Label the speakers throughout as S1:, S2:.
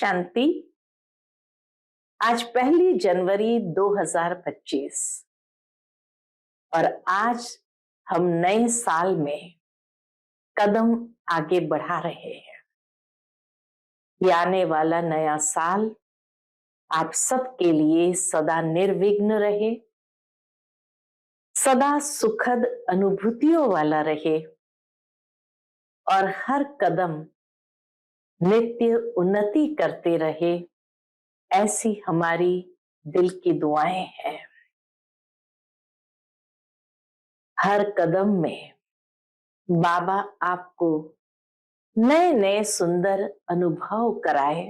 S1: शांति। आज 1 जनवरी 2025 और आज हम नए साल में कदम आगे बढ़ा रहे हैं। ये आने वाला नया साल आप सबके लिए सदा निर्विघ्न रहे, सदा सुखद अनुभूतियों वाला रहे और हर कदम नित्य उन्नति करते रहे, ऐसी हमारी दिल की दुआएं हैं। हर कदम में बाबा आपको नए नए सुंदर अनुभव कराए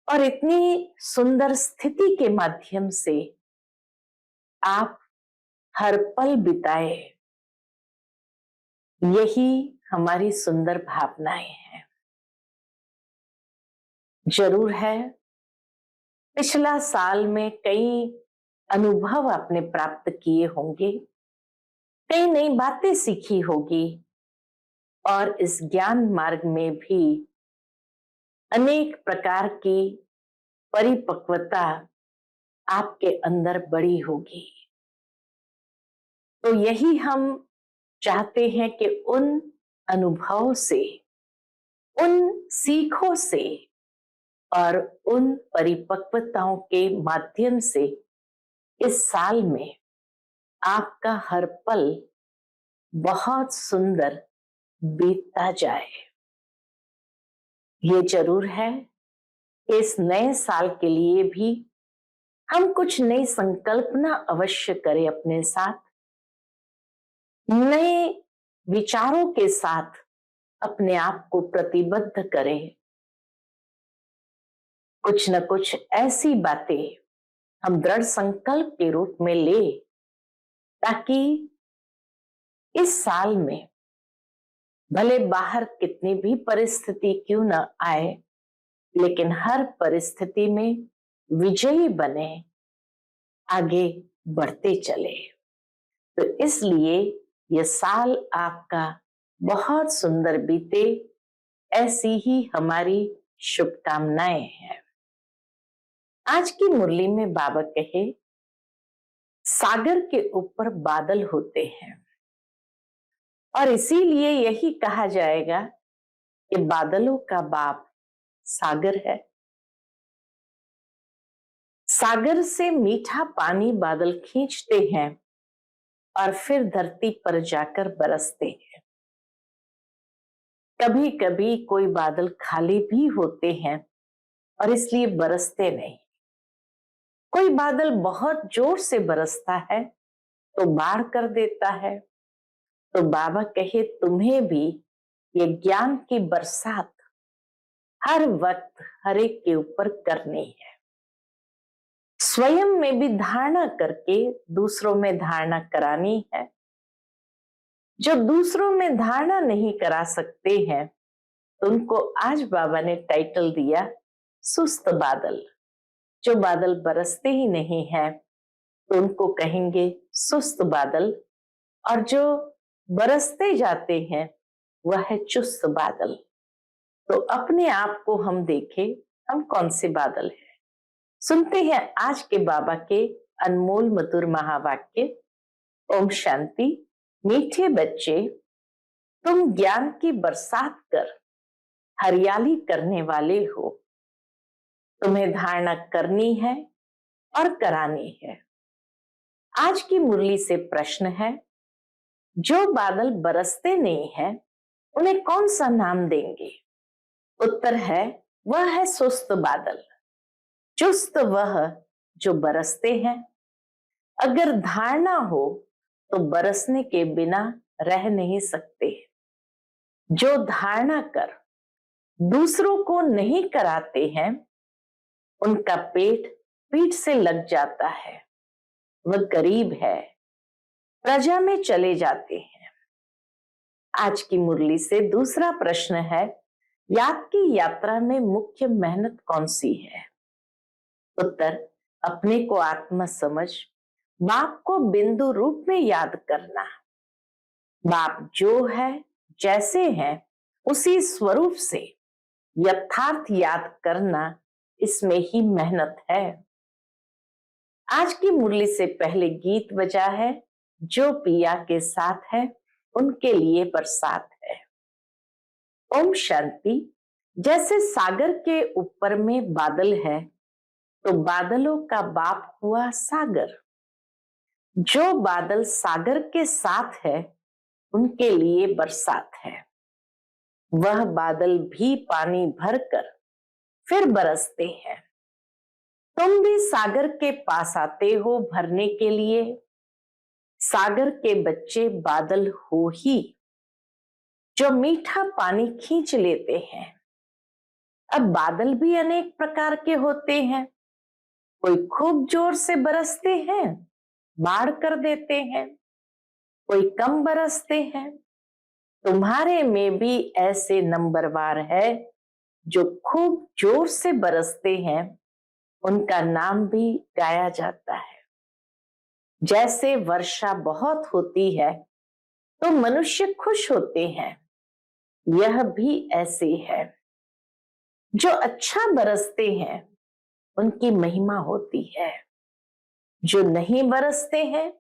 S1: और इतनी सुंदर स्थिति के माध्यम से आप हर पल बिताए, यही हमारी सुंदर भावनाएं हैं। जरूर है पिछला साल में कई अनुभव आपने प्राप्त किए होंगे, कई नई बातें सीखी होगी और इस ज्ञान मार्ग में भी अनेक प्रकार की परिपक्वता आपके अंदर बढ़ी होगी। तो यही हम चाहते हैं कि उन अनुभवों से, उन सीखों से और उन परिपक्वताओं के माध्यम से इस साल में आपका हर पल बहुत सुंदर बीतता जाए। ये जरूर है कि इस नए साल के लिए भी हम कुछ नई संकल्पना अवश्य करें, अपने साथ नए विचारों के साथ अपने आप को प्रतिबद्ध करें। कुछ न कुछ ऐसी बातें हम दृढ़ संकल्प के रूप में ले, ताकि इस साल में भले बाहर कितनी भी परिस्थिति क्यों न आए, लेकिन हर परिस्थिति में विजयी बने, आगे बढ़ते चले। तो इसलिए यह साल आपका बहुत सुंदर बीते, ऐसी ही हमारी शुभकामनाएं हैं। आज की मुरली में बाबा कहे, सागर के ऊपर बादल होते हैं और इसीलिए यही कहा जाएगा कि बादलों का बाप सागर है। सागर से मीठा पानी बादल खींचते हैं और फिर धरती पर जाकर बरसते हैं। कभी कभी कोई बादल खाली भी होते हैं और इसलिए बरसते नहीं। कोई बादल बहुत जोर से बरसता है तो बाढ़ कर देता है। तो बाबा कहे, तुम्हें भी ये ज्ञान की बरसात हर वक्त हर एक के ऊपर करनी है। स्वयं में भी धारणा करके दूसरों में धारणा करानी है। जो दूसरों में धारणा नहीं करा सकते हैं, तो उनको आज बाबा ने टाइटल दिया सुस्त बादल। जो बादल बरसते ही नहीं है तो उनको कहेंगे सुस्त बादल, और जो बरसते जाते हैं वह है चुस्त बादल। तो अपने आप को हम देखें, हम कौन से बादल हैं। सुनते हैं आज के बाबा के अनमोल मधुर महावाक्य। ओम शांति। मीठे बच्चे, तुम ज्ञान की बरसात कर हरियाली करने वाले हो। तुम्हें धारणा करनी है और करानी है। आज की मुरली से प्रश्न है, जो बादल बरसते नहीं है उन्हें कौन सा नाम देंगे? उत्तर है, वह है सुस्त बादल। चुस्त वह जो बरसते हैं। अगर धारणा हो तो बरसने के बिना रह नहीं सकते। जो धारणा कर दूसरों को नहीं कराते हैं, उनका पेट पीठ से लग जाता है, वह गरीब है, प्रजा में चले जाते हैं। आज की मुरली से दूसरा प्रश्न है, याद की यात्रा में मुख्य मेहनत कौन सी है? उत्तर, अपने को आत्मा समझ बाप को बिंदु रूप में याद करना। बाप जो है, जैसे हैं, उसी स्वरूप से यथार्थ याद करना, इसमें ही मेहनत है। आज की मुरली से पहले गीत बजा है, जो पिया के साथ है उनके लिए बरसात है। ओम शांति। जैसे सागर के ऊपर में बादल है, तो बादलों का बाप हुआ सागर। जो बादल सागर के साथ है उनके लिए बरसात है। वह बादल भी पानी भरकर फिर बरसते हैं। तुम भी सागर के पास आते हो भरने के लिए। सागर के बच्चे बादल हो ही, जो मीठा पानी खींच लेते हैं। अब बादल भी अनेक प्रकार के होते हैं। कोई खूब जोर से बरसते हैं, बाढ़ कर देते हैं। कोई कम बरसते हैं। तुम्हारे में भी ऐसे नंबरवार है जो खूब जोर से बरसते हैं। उनका नाम भी गाया जाता है। जैसे वर्षा बहुत होती है तो मनुष्य खुश होते हैं, यह भी ऐसे है। जो अच्छा बरसते हैं उनकी महिमा होती है। जो नहीं बरसते हैं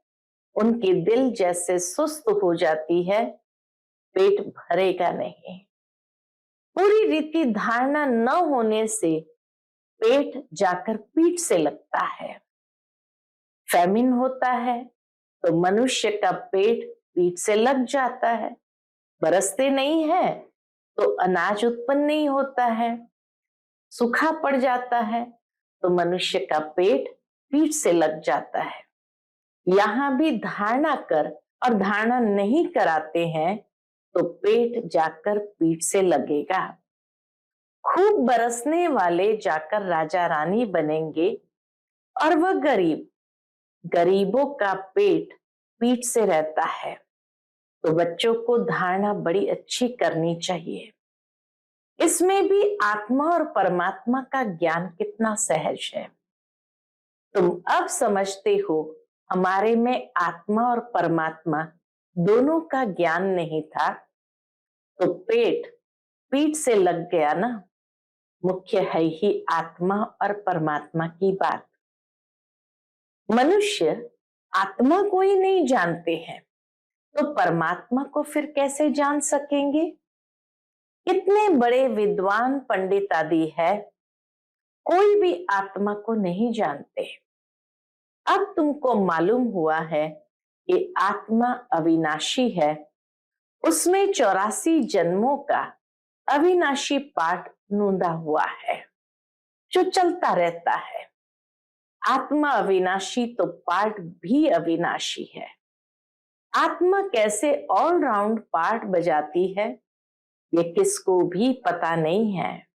S1: उनके दिल जैसे सुस्त हो जाती है, पेट भरेगा नहीं। पूरी रीति धारणा न होने से पेट जाकर पीठ से लगता है। फैमिन होता है तो मनुष्य का पेट पीठ से लग जाता है। बरसते नहीं है तो अनाज उत्पन्न नहीं होता है। सूखा पड़ जाता है तो मनुष्य का पेट पीठ से लग जाता है। यहां भी धारणा कर और धारणा नहीं कराते हैं तो पेट जाकर पीठ से लगेगा। खूब बरसने वाले जाकर राजा रानी बनेंगे और वह गरीब, गरीबों का पेट पीठ से रहता है। तो बच्चों को धारणा बड़ी अच्छी करनी चाहिए। इसमें भी आत्मा और परमात्मा का ज्ञान कितना सहज है। तुम अब समझते हो हमारे में आत्मा और परमात्मा दोनों का ज्ञान नहीं था, तो पेट पीठ से लग गया ना। मुख्य है ही आत्मा और परमात्मा की बात। मनुष्य आत्मा को ही नहीं जानते हैं तो परमात्मा को फिर कैसे जान सकेंगे। कितने बड़े विद्वान पंडित आदि है, कोई भी आत्मा को नहीं जानते। अब तुमको मालूम हुआ है कि आत्मा अविनाशी है। उसमें 84 जन्मों का अविनाशी पाठ नूंदा हुआ है जो चलता रहता है। आत्मा अविनाशी तो पाठ भी अविनाशी है। आत्मा कैसे ऑलराउंड पार्ट बजाती है ये किसको भी पता नहीं है।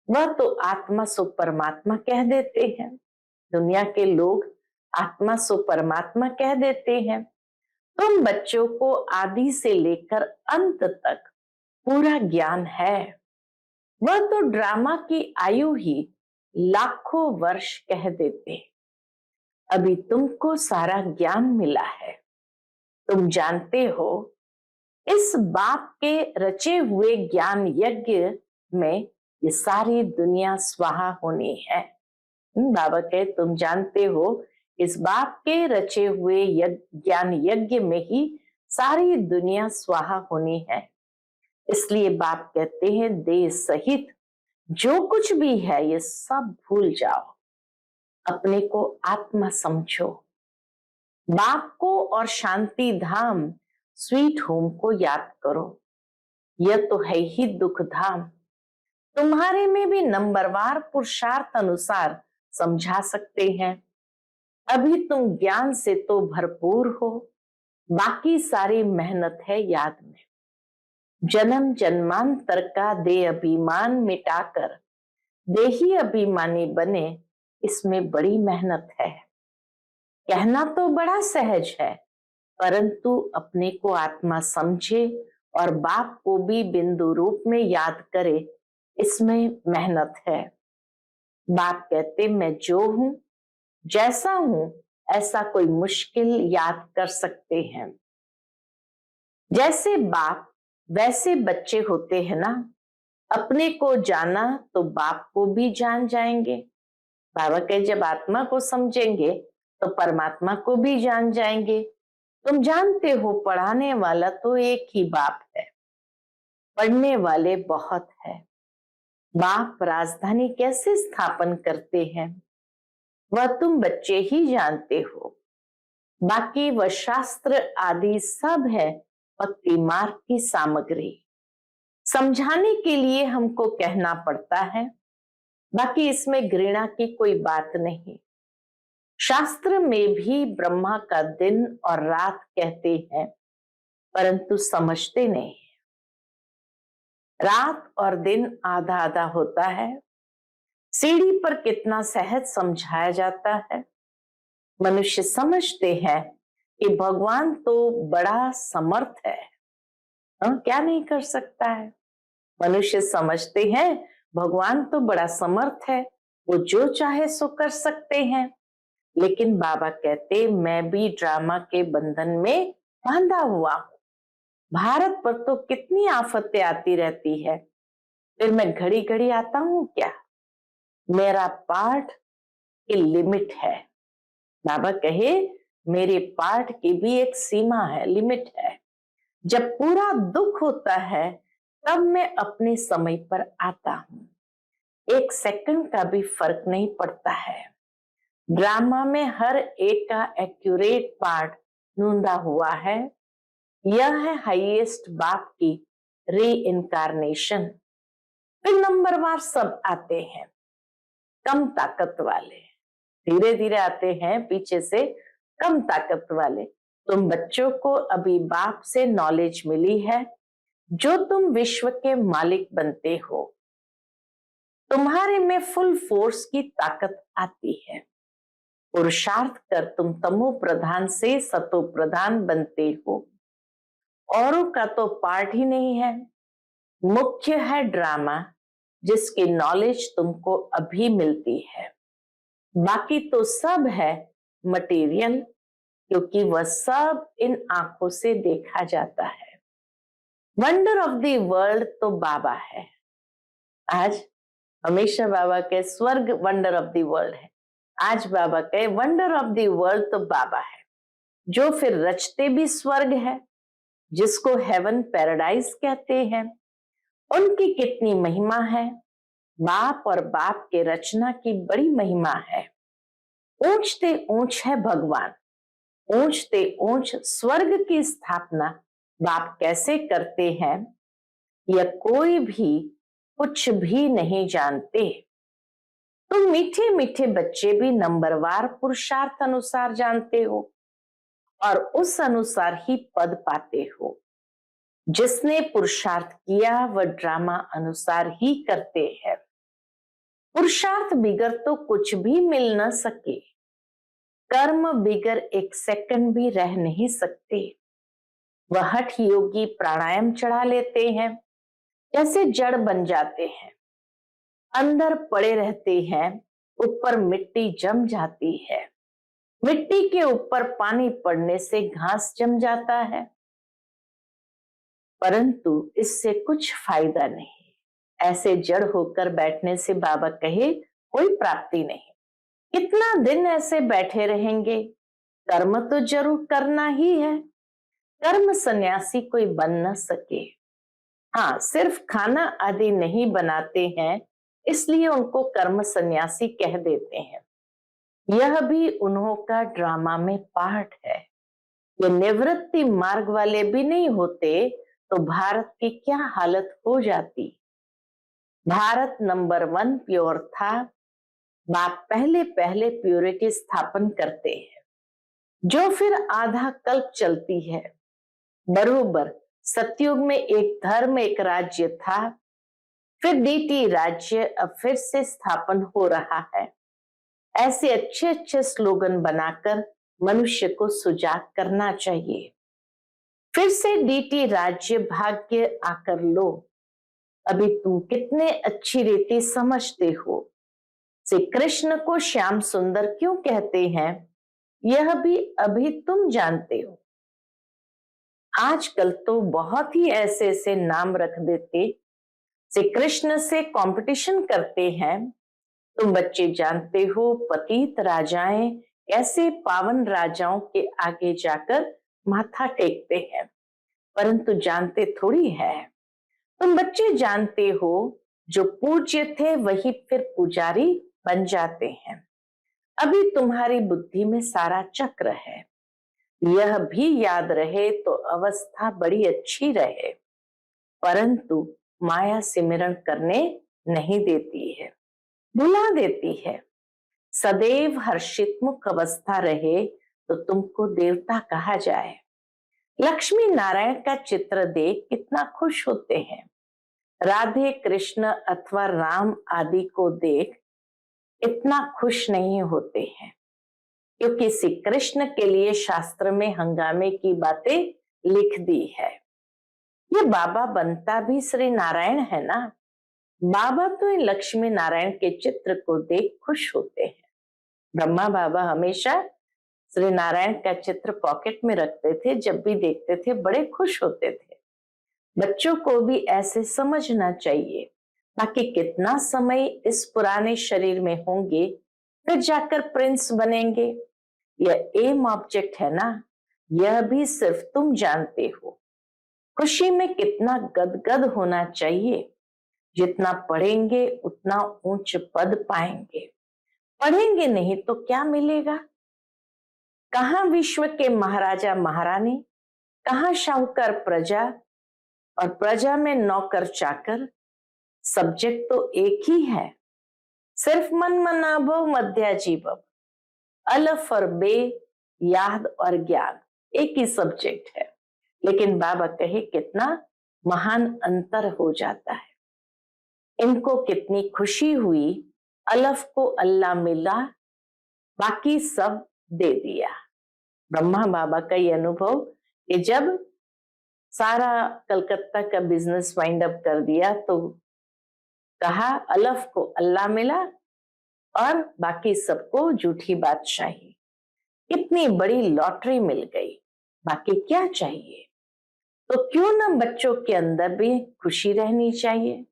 S1: वह तो आत्मा सो परमात्मा कह देते हैं। दुनिया के लोग आत्मा सो परमात्मा कह देते हैं। तुम बच्चों को आदि से लेकर अंत तक पूरा ज्ञान है। वह तो ड्रामा की आयु ही लाखों वर्ष कह देते। अभी तुमको सारा ज्ञान मिला है। तुम जानते हो इस बाप के रचे हुए ज्ञान यज्ञ में ये सारी दुनिया स्वाहा होनी है। बाबा कहे तुम जानते हो इस बाप के रचे हुए ज्ञान यज्ञ में ही सारी दुनिया स्वाहा होनी है। इसलिए बाप कहते हैं देह सहित जो कुछ भी है ये सब भूल जाओ, अपने को आत्मा समझो। बाप को और शांति धाम स्वीट होम को याद करो। यह तो है ही दुख धाम। तुम्हारे में भी नंबरवार पुरुषार्थ अनुसार समझा सकते हैं। अभी तुम ज्ञान से तो भरपूर हो, बाकी सारी मेहनत है याद में। जन्म जन्मांतर का दे अभिमान मिटाकर देही अभिमानी बने, इसमें बड़ी मेहनत है। कहना तो बड़ा सहज है, परंतु अपने को आत्मा समझे और बाप को भी बिंदु रूप में याद करे, इसमें मेहनत है। बाप कहते मैं जो हूं जैसा हूं ऐसा कोई मुश्किल याद कर सकते हैं। जैसे बाप वैसे बच्चे होते हैं ना। अपने को जाना तो बाप को भी जान जाएंगे। बाबा कहे जब आत्मा को समझेंगे तो परमात्मा को भी जान जाएंगे। तुम जानते हो पढ़ाने वाला तो एक ही बाप है, पढ़ने वाले बहुत है। बाप राजधानी कैसे स्थापन करते हैं वह तुम बच्चे ही जानते हो। बाकी वह शास्त्र आदि सब है भक्ति मार्ग की सामग्री। समझाने के लिए हमको कहना पड़ता है, बाकी इसमें घृणा की कोई बात नहीं। शास्त्र में भी ब्रह्मा का दिन और रात कहते हैं, परंतु समझते नहीं। रात और दिन आधा आधा होता है। सीढ़ी पर कितना सहज समझाया जाता है। मनुष्य समझते हैं कि भगवान तो बड़ा समर्थ है, क्या नहीं कर सकता है। मनुष्य समझते हैं भगवान तो बड़ा समर्थ है, वो जो चाहे सो कर सकते हैं। लेकिन बाबा कहते मैं भी ड्रामा के बंधन में बांधा हुआ हूं। भारत पर तो कितनी आफतें आती रहती है, फिर मैं घड़ी घड़ी आता हूं क्या? मेरा पाठ की लिमिट है। बाबा कहे मेरे पाठ की भी एक सीमा है, लिमिट है। जब पूरा दुख होता है तब मैं अपने समय पर आता हूं। 1 सेकंड का भी फर्क नहीं पड़ता है। ड्रामा में हर एक का एक्यूरेट पार्ट ढूंढा हुआ है। यह है हाईएस्ट बाप की री इनकारनेशन। फिर नंबरवार सब आते हैं, कम ताकत वाले धीरे धीरे आते हैं, पीछे से कम ताकत वाले। तुम बच्चों को अभी बाप से नॉलेज मिली है, जो तुम विश्व के मालिक बनते हो। तुम्हारे में फुल फोर्स की ताकत आती है। पुरुषार्थ कर तुम तमो प्रधान से सतो प्रधान बनते हो। औरों का तो पार्ट ही नहीं है। मुख्य है ड्रामा, जिसकी नॉलेज तुमको अभी मिलती है। बाकी तो सब है मटेरियल, क्योंकि वह सब इन आंखों से देखा जाता है। वंडर ऑफ द वर्ल्ड तो बाबा है। आज हमेशा बाबा के स्वर्ग वंडर ऑफ द वर्ल्ड है। आज बाबा कहे वंडर ऑफ द वर्ल्ड तो बाबा है, जो फिर रचते भी स्वर्ग है, जिसको हेवन पैराडाइज कहते हैं। उनकी कितनी महिमा है। बाप और बाप के रचना की बड़ी महिमा है। ऊंचते ऊंच है भगवान, ऊंचते ऊंच स्वर्ग की स्थापना बाप कैसे करते हैं, यह कोई भी कुछ भी नहीं जानते। तुम मीठे मीठे बच्चे भी नंबरवार पुरुषार्थ अनुसार जानते हो और उस अनुसार ही पद पाते हो। जिसने पुरुषार्थ किया वह ड्रामा अनुसार ही करते हैं। पुरुषार्थ बिगर तो कुछ भी मिल न सके। कर्म बिगर 1 सेकंड भी रह नहीं सकते। वह हठ योगी प्राणायाम चढ़ा लेते हैं, जैसे जड़ बन जाते हैं। अंदर पड़े रहते हैं, ऊपर मिट्टी जम जाती है। मिट्टी के ऊपर पानी पड़ने से घास जम जाता है, परंतु इससे कुछ फायदा नहीं। ऐसे जड़ होकर बैठने से बाबा कहे कोई प्राप्ति नहीं। कितना दिन ऐसे बैठे रहेंगे? कर्म तो जरूर करना ही है। कर्म सन्यासी कोई बन न सके। हाँ, सिर्फ खाना आदि नहीं बनाते हैं, इसलिए उनको कर्म सन्यासी कह देते हैं। यह भी उन्हों का ड्रामा में पार्ट है। ये निवृत्ति मार्ग वाले भी नहीं होते तो भारत की क्या हालत हो जाती। भारत नंबर 1 प्योर था। बाप पहले पहले प्योरिटी स्थापन करते हैं, जो फिर आधा कल्प चलती है। बरोबर सतयुग में एक धर्म एक राज्य था, फिर डीटी राज्य अब फिर से स्थापन हो रहा है। ऐसे अच्छे अच्छे स्लोगन बनाकर मनुष्य को सुजाग करना चाहिए। फिर से डीटी राज्य भाग्य आकर लो। अभी तुम कितने अच्छी रीति समझते हो। श्री कृष्ण को श्याम सुंदर क्यों कहते हैं, यह भी अभी तुम जानते हो। आजकल तो बहुत ही ऐसे ऐसे नाम रख देते श्री कृष्ण से कंपटीशन करते हैं। तुम बच्चे जानते हो पतित राजाएं कैसे पावन राजाओं के आगे जाकर माथा टेकते हैं, परंतु जानते थोड़ी है। तुम बच्चे जानते हो जो पूज्य थे वही फिर पुजारी बन जाते हैं। अभी तुम्हारी बुद्धि में सारा चक्र है। यह भी याद रहे तो अवस्था बड़ी अच्छी रहे, परंतु माया सिमरण करने नहीं देती है, भुला देती है। सदैव हर्षित मुख अवस्था रहे तो तुमको देवता कहा जाए। लक्ष्मी नारायण का चित्र देख कितना खुश होते हैं। राधे कृष्ण अथवा राम आदि को देख इतना खुश नहीं होते हैं, क्योंकि श्री कृष्ण के लिए शास्त्र में हंगामे की बातें लिख दी है। ये बाबा बनता भी श्री नारायण है ना। बाबा तो इन लक्ष्मी नारायण के चित्र को देख खुश होते हैं। ब्रह्मा बाबा हमेशा श्री नारायण का चित्र पॉकेट में रखते थे, जब भी देखते थे बड़े खुश होते थे। बच्चों को भी ऐसे समझना चाहिए। बाकी कितना समय इस पुराने शरीर में होंगे, फिर जाकर प्रिंस बनेंगे। यह एम ऑब्जेक्ट है ना, यह भी सिर्फ तुम जानते हो। खुशी में कितना गदगद होना चाहिए। जितना पढ़ेंगे उतना ऊंच पद पाएंगे, पढ़ेंगे नहीं तो क्या मिलेगा। कहाँ विश्व के महाराजा महारानी, कहाँ शाहूकार प्रजा, और प्रजा में नौकर चाकर। सब्जेक्ट तो एक ही है, सिर्फ मन मना भव मध्या जीवव, अलफ और बे, याद और ज्ञान एक ही सब्जेक्ट है। लेकिन बाबा कहे कितना महान अंतर हो जाता है। इनको कितनी खुशी हुई, अलफ को अल्लाह मिला, बाकी सब दे दिया। ब्रह्मा बाबा का ये अनुभव कि जब सारा कलकत्ता का बिजनेस वाइंड अप कर दिया तो कहा अलफ को अल्लाह मिला और बाकी सबको झूठी बादशाही। इतनी बड़ी लॉटरी मिल गई, बाकी क्या चाहिए। तो क्यों ना बच्चों के अंदर भी खुशी रहनी चाहिए।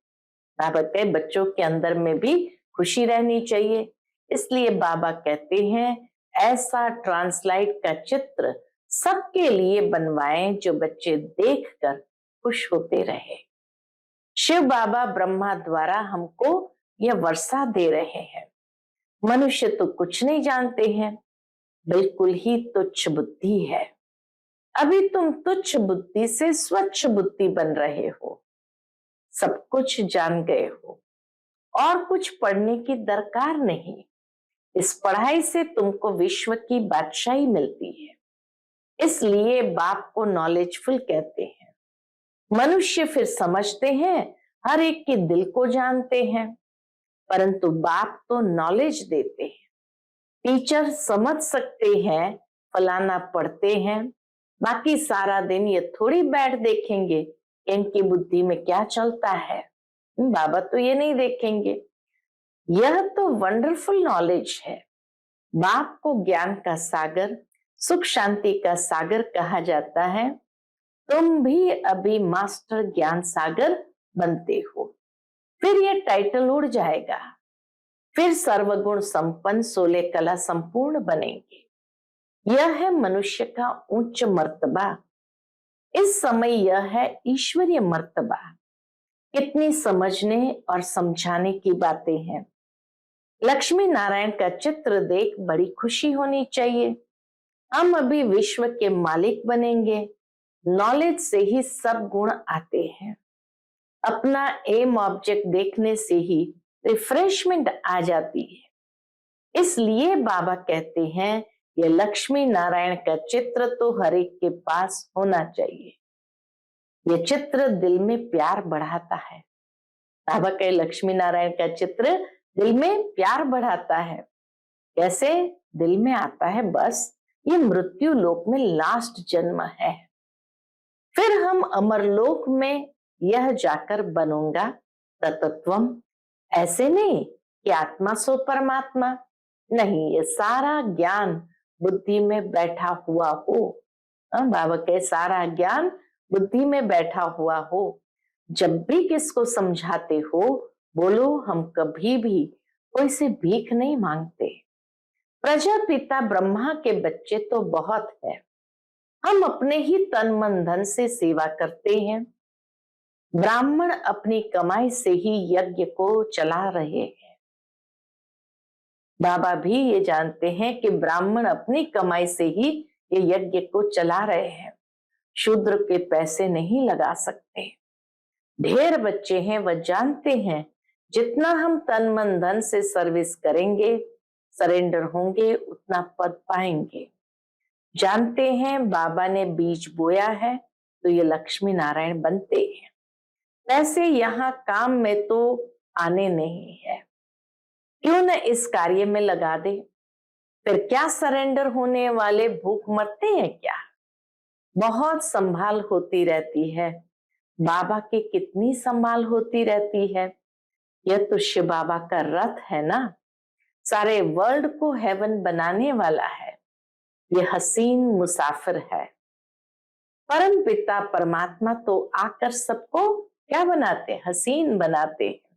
S1: बाबा कहते बच्चों के अंदर में भी खुशी रहनी चाहिए। इसलिए बाबा कहते हैं ऐसा ट्रांसलाइट का चित्र सबके लिए बनवाएं जो बच्चे देखकर खुश होते रहे। शिव बाबा ब्रह्मा द्वारा हमको यह वर्षा दे रहे हैं। मनुष्य तो कुछ नहीं जानते हैं, बिल्कुल ही तुच्छ बुद्धि है। अभी तुम तुच्छ बुद्धि से स्वच्छ बुद्धि बन रहे हो, सब कुछ जान गए हो और कुछ पढ़ने की दरकार नहीं। इस पढ़ाई से तुमको विश्व की बादशाही मिलती है, इसलिए बाप को नॉलेजफुल कहते हैं। मनुष्य फिर समझते हैं, हर एक के दिल को जानते हैं, परंतु बाप तो नॉलेज देते हैं। टीचर समझ सकते हैं, फलाना पढ़ते हैं, बाकी सारा दिन ये थोड़ी बैठ देखेंगे इनकी बुद्धि में क्या चलता है। बाबा तो ये नहीं देखेंगे। यह तो वंडरफुल नॉलेज है। बाप को ज्ञान का सागर, सुख शांति का सागर कहा जाता है। तुम भी अभी मास्टर ज्ञान सागर बनते हो, फिर यह टाइटल उड़ जाएगा। फिर सर्वगुण संपन्न 16 कला संपूर्ण बनेंगे। यह है मनुष्य का उच्च मर्तबा। इस समय यह है ईश्वरीय मर्तबा। कितनी समझने और समझाने की बातें हैं। लक्ष्मी नारायण का चित्र देख बड़ी खुशी होनी चाहिए। हम अभी विश्व के मालिक बनेंगे। नॉलेज से ही सब गुण आते हैं। अपना एम ऑब्जेक्ट देखने से ही रिफ्रेशमेंट आ जाती है। इसलिए बाबा कहते हैं ये लक्ष्मी नारायण का चित्र तो हर एक के पास होना चाहिए। ये चित्र दिल में प्यार बढ़ाता है। बाबा कहे लक्ष्मी नारायण का चित्र दिल में प्यार बढ़ाता है। कैसे दिल में आता है, बस ये मृत्यु लोक में लास्ट जन्म है, फिर हम अमरलोक में यह जाकर बनूंगा तत्वम। ऐसे नहीं कि आत्मा सो परमात्मा, नहीं, ये सारा ज्ञान बुद्धि में बैठा हुआ हो। बाबा के सारा ज्ञान बुद्धि में बैठा हुआ हो। जब भी किसको समझाते हो, बोलो हम कभी भी कोई से भीख नहीं मांगते। प्रजापिता ब्रह्मा के बच्चे तो बहुत है, हम अपने ही तन मन धन से सेवा करते हैं। ब्राह्मण अपनी कमाई से ही यज्ञ को चला रहे हैं। बाबा भी ये जानते हैं कि ब्राह्मण अपनी कमाई से ही ये यज्ञ को चला रहे हैं, शूद्र के पैसे नहीं लगा सकते। ढेर बच्चे हैं, वह जानते हैं जितना हम तन मन धन से सर्विस करेंगे, सरेंडर होंगे, उतना पद पाएंगे। जानते हैं बाबा ने बीज बोया है तो ये लक्ष्मी नारायण बनते हैं। पैसे यहाँ काम में तो आने नहीं है, क्यों न इस कार्य में लगा दे। फिर क्या सरेंडर होने वाले भूख मरते हैं क्या? बहुत संभाल होती रहती है। बाबा की कितनी संभाल होती रहती है। यह तो शिव बाबा का रथ है ना, सारे वर्ल्ड को हेवन बनाने वाला है। यह हसीन मुसाफिर है। परम पिता परमात्मा तो आकर सबको क्या बनाते? हसीन बनाते हैं।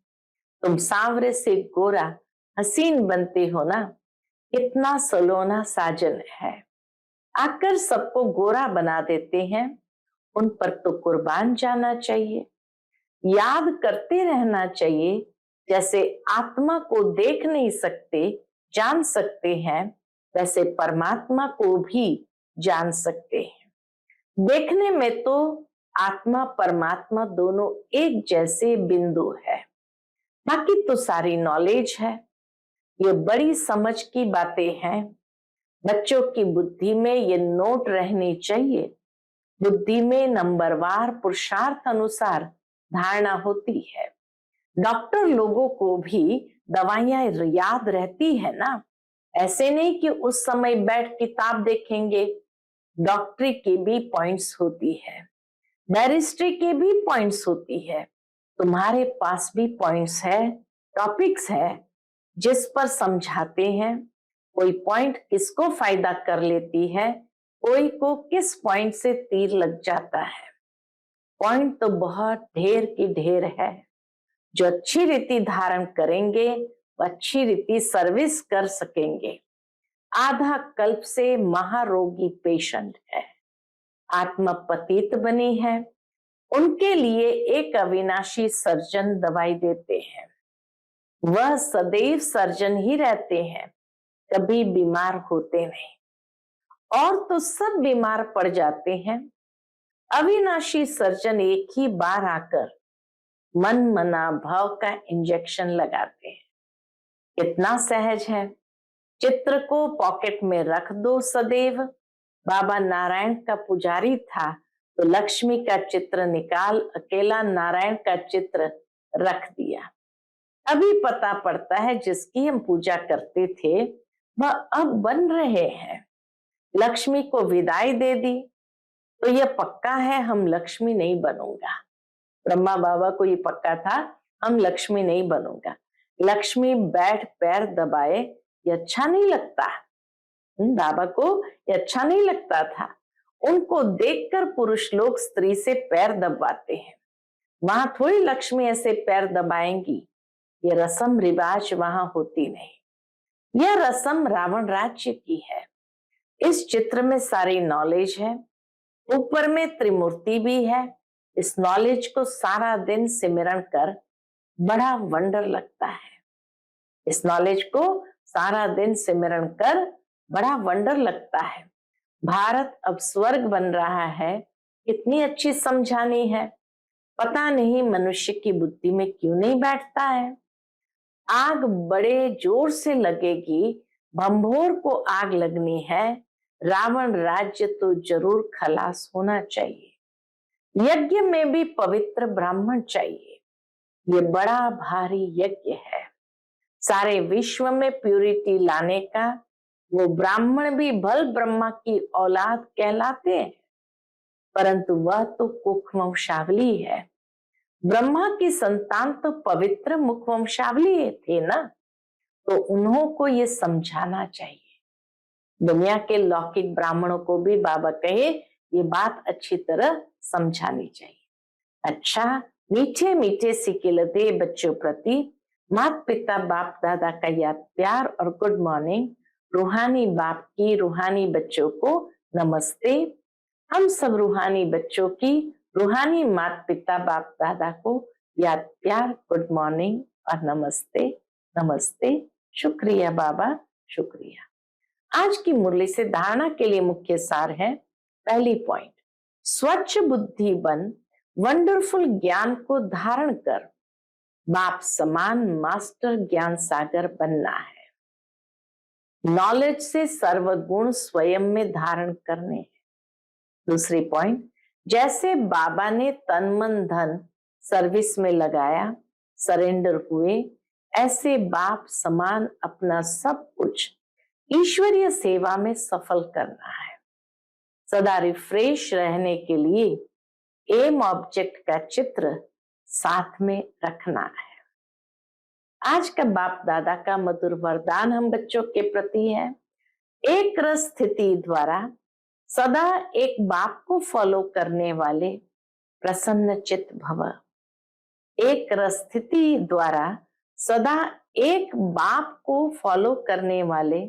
S1: तुम सांवरे से गोरा हसीन बनते हो ना, कितना सलोना साजन है। आकर सबको गोरा बना देते हैं, उन पर तो कुर्बान जाना चाहिए। याद करते रहना चाहिए, जैसे आत्मा को देख नहीं सकते जान सकते हैं, वैसे परमात्मा को भी जान सकते हैं। देखने में तो आत्मा परमात्मा दोनों एक जैसे बिंदु है, बाकी तो सारी नॉलेज है। ये बड़ी समझ की बातें हैं। बच्चों की बुद्धि में ये नोट रहनी चाहिए। बुद्धि में नंबरवार पुरुषार्थ अनुसार धारणा होती है। डॉक्टर लोगों को भी दवाइयां याद रहती है ना, ऐसे नहीं कि उस समय बैठ किताब देखेंगे। डॉक्टरी की भी पॉइंट्स होती है, बैरिस्ट्री के भी पॉइंट्स होती है। तुम्हारे पास भी पॉइंट्स है, टॉपिक्स है जिस पर समझाते हैं। कोई पॉइंट किसको फायदा कर लेती है, कोई को किस पॉइंट से तीर लग जाता है। पॉइंट तो बहुत ढेर की ढेर है। जो अच्छी रीति धारण करेंगे वो अच्छी रीति सर्विस कर सकेंगे। आधा कल्प से महारोगी पेशेंट है, आत्मा पतित बनी है, उनके लिए एक अविनाशी सर्जन दवाई देते हैं। वह सदैव सर्जन ही रहते हैं, कभी बीमार होते नहीं। और तो सब बीमार पड़ जाते हैं। अविनाशी सर्जन एक ही बार आकर मन मना भाव का इंजेक्शन लगाते हैं। कितना सहज है। चित्र को पॉकेट में रख दो सदैव। बाबा नारायण का पुजारी था तो लक्ष्मी का चित्र निकाल अकेला नारायण का चित्र रख दिया। अभी पता पड़ता है जिसकी हम पूजा करते थे वह अब बन रहे हैं। लक्ष्मी को विदाई दे दी तो यह पक्का है हम लक्ष्मी नहीं बनूंगा। ब्रह्मा बाबा को ये पक्का था हम लक्ष्मी नहीं बनूंगा। लक्ष्मी बैठ पैर दबाए ये अच्छा नहीं लगता। बाबा को ये अच्छा नहीं लगता था। उनको देखकर पुरुष लोग स्त्री से पैर दबाते हैं। वहां थोड़ी लक्ष्मी ऐसे पैर दबाएंगी। ये रस्म रिवाज वहां होती नहीं। यह रस्म रावण राज्य की है। इस चित्र में सारी नॉलेज है। ऊपर में त्रिमूर्ति भी है। इस नॉलेज को सारा दिन सिमरन कर बड़ा वंडर लगता है। इस नॉलेज को सारा दिन सिमरन कर बड़ा वंडर लगता है। भारत अब स्वर्ग बन रहा है, कितनी अच्छी समझानी है। पता नहीं मनुष्य की बुद्धि में क्यों नहीं बैठता है। आग बड़े जोर से लगेगी, भंभोर को आग लगनी है। रावण राज्य तो जरूर खलास होना चाहिए। यज्ञ में भी पवित्र ब्राह्मण चाहिए। ये बड़ा भारी यज्ञ है। सारे विश्व में प्यूरिटी लाने का वो ब्राह्मण भी भल ब्रह्मा की औलाद कहलाते हैं, परंतु वह तो कुखवंशावली है। ब्रह्मा की संतान तो पवित्र मुखवंशावली थे ना, तो उन्हों को ये समझाना चाहिए। दुनिया के लौकिक ब्राह्मणों को भी बाबा कहे ये बात अच्छी तरह समझानी चाहिए। अच्छा, मीठे मीठे सिकिलते बच्चों प्रति माता पिता बाप दादा का याद प्यार और गुड मॉर्निंग। रूहानी बाप की रूहानी बच्चों को नमस्ते। हम सब रूहानी बच्चों की रूहानी माता पिता बाप दादा को याद प्यार गुड मॉर्निंग और नमस्ते नमस्ते। शुक्रिया बाबा, शुक्रिया। आज की मुरली से धारणा के लिए मुख्य सार है। पहली पॉइंट, स्वच्छ बुद्धि बन वंडरफुल ज्ञान को धारण कर बाप समान मास्टर ज्ञान सागर बनना है। नॉलेज से सर्वगुण स्वयं में धारण करने हैं। दूसरी पॉइंट, जैसे बाबा ने तन मन धन सर्विस में लगाया, सरेंडर हुए, ऐसे बाप समान अपना सब कुछ ईश्वरीय सेवा में सफल करना है। सदा रिफ्रेश रहने के लिए एम ऑब्जेक्ट का चित्र साथ में रखना है। आज का बाप दादा का मधुर वरदान हम बच्चों के प्रति है। एक रस स्थिति द्वारा सदा एक बाप को फॉलो करने वाले प्रसन्न चित्त भव। एक रस स्थिति द्वारा सदा एक बाप को फॉलो करने वाले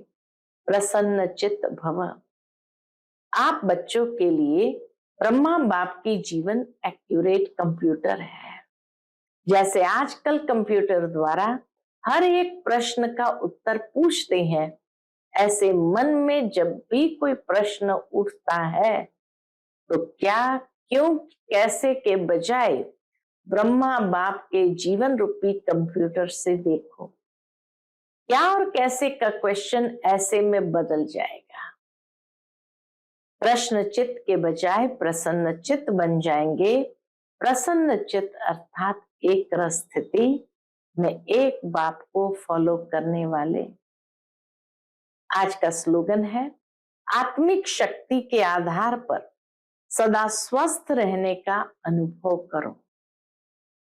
S1: प्रसन्न चित्त भव। आप बच्चों के लिए ब्रह्मा बाप की जीवन एक्यूरेट कंप्यूटर है। जैसे आजकल कंप्यूटर द्वारा हर एक प्रश्न का उत्तर पूछते हैं, ऐसे मन में जब भी कोई प्रश्न उठता है तो क्या, क्यों, कैसे के बजाय ब्रह्मा बाप के जीवन रूपी कंप्यूटर से देखो। क्या और कैसे का क्वेश्चन ऐसे में बदल जाएगा। प्रश्न चित्त के बजाय प्रसन्न चित्त बन जाएंगे। प्रसन्न चित्त अर्थात एक रस स्थिति में एक बाप को फॉलो करने वाले। आज का स्लोगन है, आत्मिक शक्ति के आधार पर सदा स्वस्थ रहने का अनुभव करो।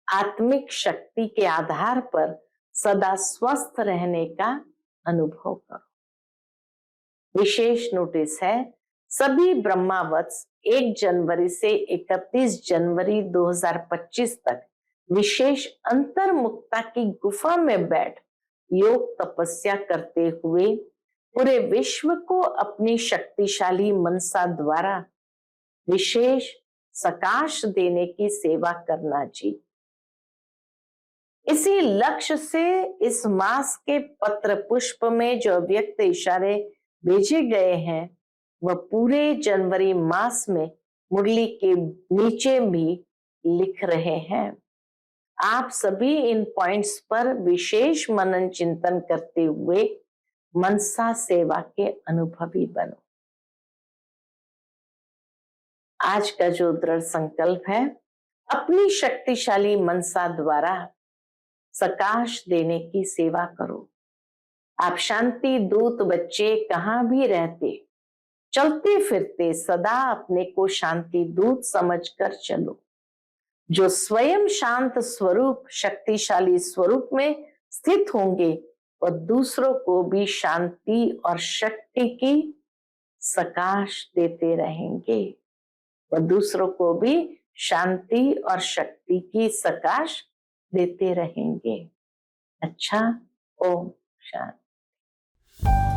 S1: आत्मिक शक्ति के आधार पर सदा स्वस्थ रहने का अनुभव करो। विशेष नोटिस है, सभी ब्रह्मावत्स 1 जनवरी से 31 जनवरी 2025 तक विशेष अंतर्मुक्ता की गुफा में बैठ योग तपस्या करते हुए पूरे विश्व को अपनी शक्तिशाली मनसा द्वारा विशेष सकाश देने की सेवा करना चाहिए। इसी लक्ष्य से इस मास के पत्र पुष्प में जो अव्यक्त इशारे भेजे गए हैं वह पूरे जनवरी मास में मुरली के नीचे भी लिख रहे हैं। आप सभी इन पॉइंट्स पर विशेष मनन चिंतन करते हुए मनसा सेवा के अनुभवी बनो। आज का जो दृढ़ संकल्प है, अपनी शक्तिशाली मनसा द्वारा सकाश देने की सेवा करो। आप शांति दूत बच्चे कहां भी रहते, चलते फिरते सदा अपने को शांति दूत समझकर चलो। जो स्वयं शांत स्वरूप शक्तिशाली स्वरूप में स्थित होंगे और दूसरों को भी शांति और शक्ति की सकाश देते रहेंगे। और दूसरों को भी शांति और शक्ति की सकाश देते रहेंगे। अच्छा, ओम शांति।